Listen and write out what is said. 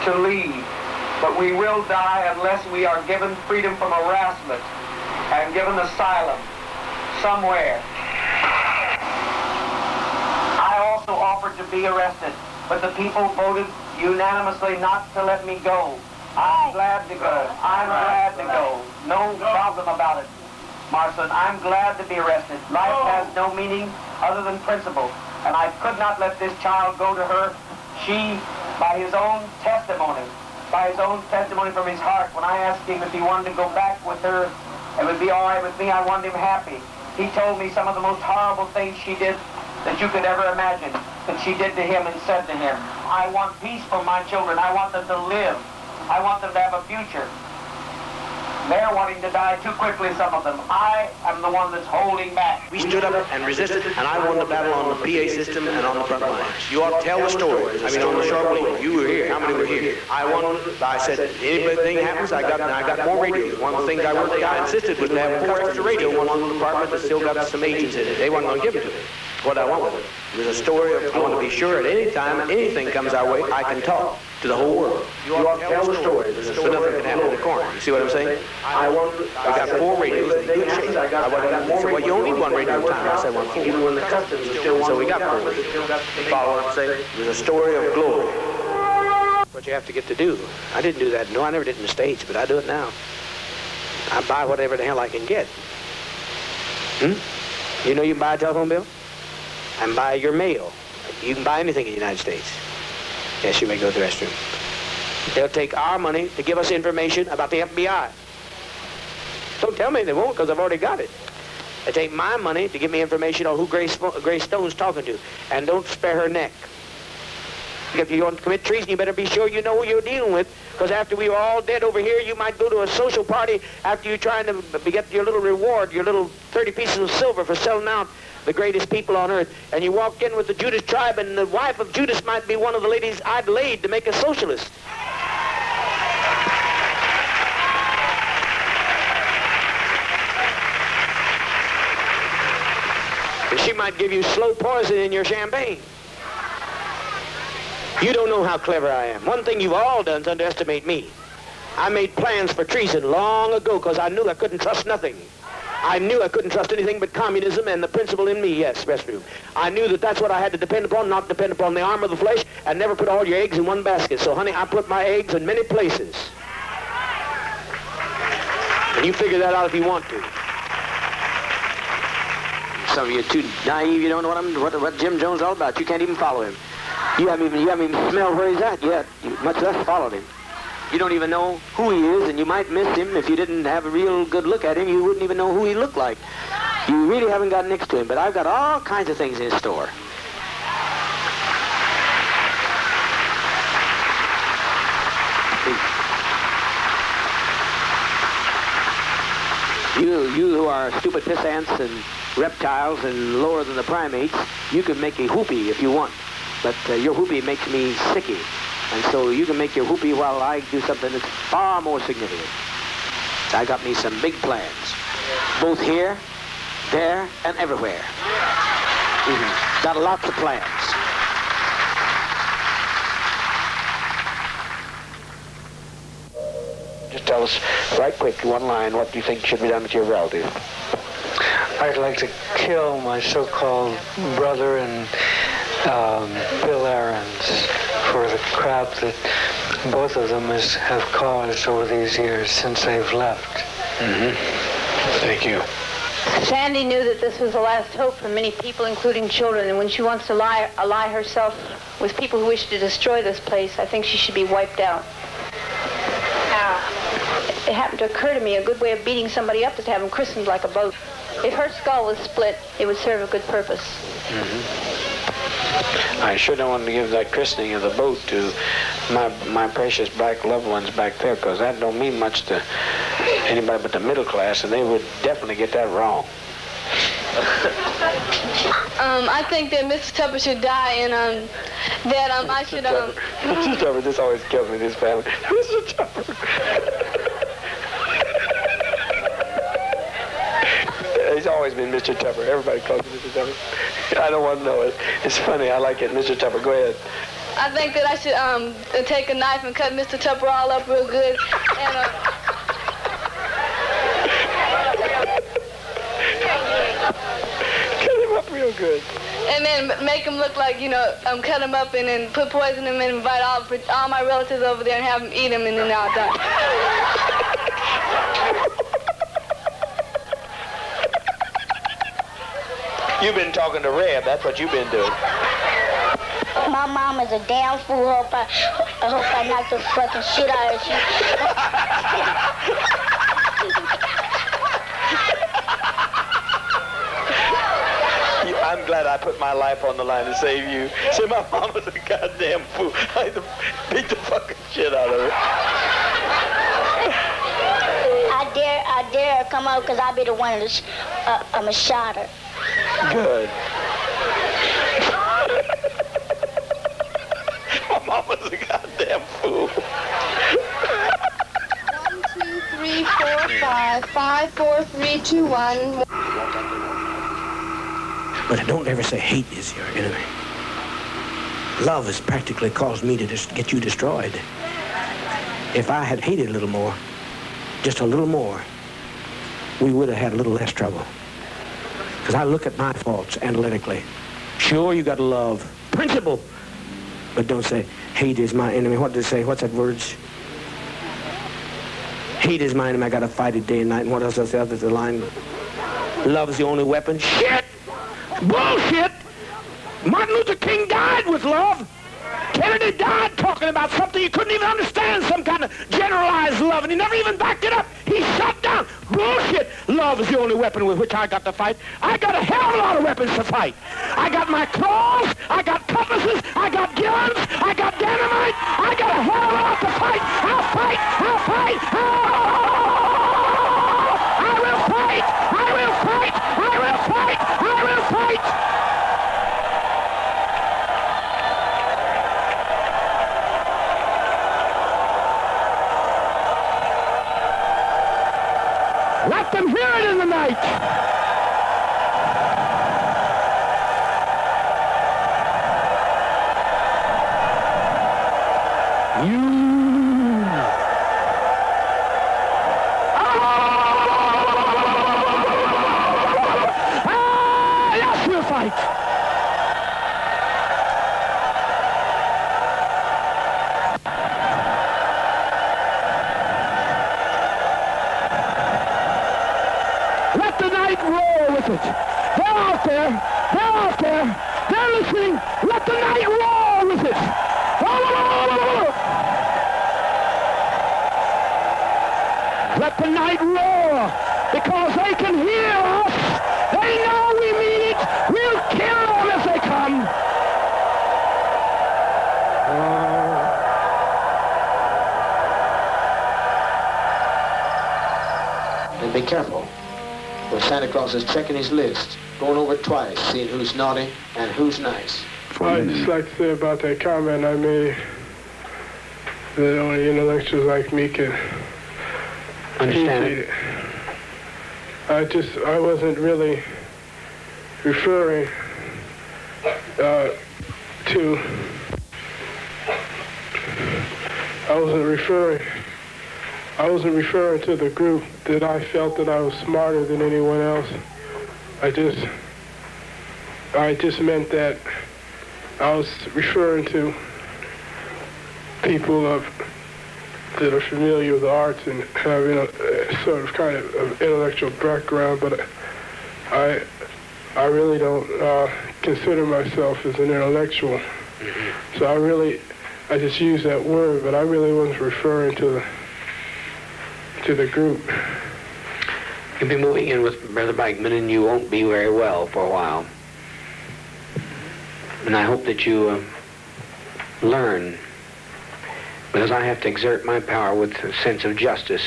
to leave. But we will die unless we are given freedom from harassment and given asylum somewhere. I also offered to be arrested, but the people voted unanimously not to let me go. I'm glad to go. I'm glad to go. No problem about it, Marston. I'm glad to be arrested. Life has no meaning other than principle, and I could not let this child go to her. She, by his own testimony from his heart, when I asked him if he wanted to go back with her, it would be all right with me. I wanted him happy. He told me some of the most horrible things she did that you could ever imagine, that she did to him and said to him. I want peace for my children. I want them to live. I want them to have a future. They're wanting to die too quickly, some of them. I am the one that's holding back. We stood up and resisted, and I won the battle on the PA system and on the front lines. You ought to tell the story. I mean, on the short wave. You were here. How many were here? I won. I said, anything happens, I got more radios. One of the things I insisted was to have 4 extra radios. One on the department that still got some agents in it. They weren't going to give it to me. What I want with it. It was a story of I want to be sure at any time anything comes our way, I can talk to the whole world. You ought to tell the story so nothing can happen in the corner. You see what I'm saying? We got 4 radios in good shape. I said, well, you only need 1 radio at a time. I said, well, 4. Even when the customs are still so we got 4 radios. Follow what I'm saying? It was a story of glory. What you have to get to do. I didn't do that. No, I never did in the States, but I do it now. I buy whatever the hell I can get. You know you can buy a telephone bill? And buy your mail. You can buy anything in the United States. Yes, you may go to the restroom. They'll take our money to give us information about the FBI. Don't tell me they won't, because I've already got it. They take my money to give me information on who Grace Stone's talking to, and don't spare her neck. If you want to commit treason, you better be sure you know who you're dealing with, because after we were all dead over here, you might go to a social party after you're trying to get your little reward, your little 30 pieces of silver for selling out the greatest people on earth, and you walk in with the Judas tribe, and the wife of Judas might be one of the ladies I'd laid to make a socialist. And she might give you slow poison in your champagne. You don't know how clever I am. One thing you've all done is underestimate me. I made plans for treason long ago because I knew I couldn't trust nothing. I knew I couldn't trust anything but communism and the principle in me, yes, restroom. I knew that that's what I had to depend upon, not depend upon the arm of the flesh, and never put all your eggs in one basket. So, honey, I put my eggs in many places. And you figure that out if you want to. Some of you are too naive. You don't know what Jim Jones is all about. You can't even follow him. You haven't even smelled where he's at yet, much less followed him. You don't even know who he is, and you might miss him. If you didn't have a real good look at him, you wouldn't even know who he looked like. You really haven't got next to him, but I've got all kinds of things in his store. You who are stupid pissants and reptiles and lower than the primates, you can make a whoopee if you want, but your whoopee makes me sicky. And so you can make your whoopee while I do something that's far more significant. I got me some big plans, both here, there, and everywhere. Got lots of plans. Just tell us, right quick, one line, what do you think should be done with your relative? I'd like to kill my so-called brother and Bill Aarons for the crap that both of them have caused over these years since they've left. Thank you. Sandy knew that this was the last hope for many people, including children, and when she wants to ally herself with people who wish to destroy this place, I think she should be wiped out. It happened to occur to me, a good way of beating somebody up is to have them christened like a boat. If her skull was split, it would serve a good purpose. I sure don't want to give that christening of the boat to my precious black loved ones back there, because that don't mean much to anybody but the middle class, and they would definitely get that wrong. I think that Mrs. Tupper should die, and that I should Mrs. Tupper, this always kills me, this family. Mrs. Tupper. He's always been Mr. Tupper. Everybody calls him Mr. Tupper. I don't want to know it. It's funny. I like it. Mr. Tupper, go ahead. I think that I should take a knife and cut Mr. Tupper all up real good, and cut him up real good. And then make him look like, you know, cut him up and then put poison in him and invite all my relatives over there and have them eat him, and then now done. You've been talking to Reb. That's what you've been doing. My mom is a damn fool. I hope I knock the fucking shit out of you. I'm glad I put my life on the line to save you. Say my mama's a goddamn fool. I had to beat the fucking shit out of her. I dare her come out because I'll be the one that's I'm a shot her. Good. My mama's a goddamn fool. 1, 2, 3, 4, 5, 5, 4, 3, 2, 1. But don't ever say hate is your enemy. Love has practically caused me to get you destroyed. If I had hated a little more, just a little more, we would have had a little less trouble. Because I look at my faults analytically. Sure, you got to love principle, but don't say hate is my enemy. What did it say? What's that words? Hate is my enemy. I got to fight it day and night. And what else is the other line? Love is the only weapon. Shit! Bullshit! Martin Luther King died with love. Kennedy died talking about something you couldn't even understand, some kind of generalized love, and he never even backed it up. He shut down. Bullshit! Love is the only weapon with which I got to fight. I got a hell of a lot of weapons to fight. I got my claws, I got cutlasses, I got guns, I got dynamite, I got a hell of a lot to fight. I'll fight, I'll fight, I will fight, I will fight, I will fight, I will fight. Let them hear it in the night. You. Yes, we'll fight. Let the night roar with it. They're out there. They're out there. They're listening. Let the night roar with it. Let the night roar because they can hear us. They know we mean it. We'll kill them if they come. And be careful. Well, Santa Claus is checking his list, going over it twice, seeing who's naughty and who's nice. I'd just like to say about that comment I made that only intellectuals like me can Understand appreciate it. I wasn't really referring I wasn't referring to the group that I felt that I was smarter than anyone else. I just meant that I was referring to people that are familiar with the arts and have a sort of kind of intellectual background, but I really don't consider myself as an intellectual. So I just use that word, but I really wasn't referring to the group. You'll be moving in with Brother Bikeman, and you won't be very well for a while. And I hope that you learn, because I have to exert my power with a sense of justice.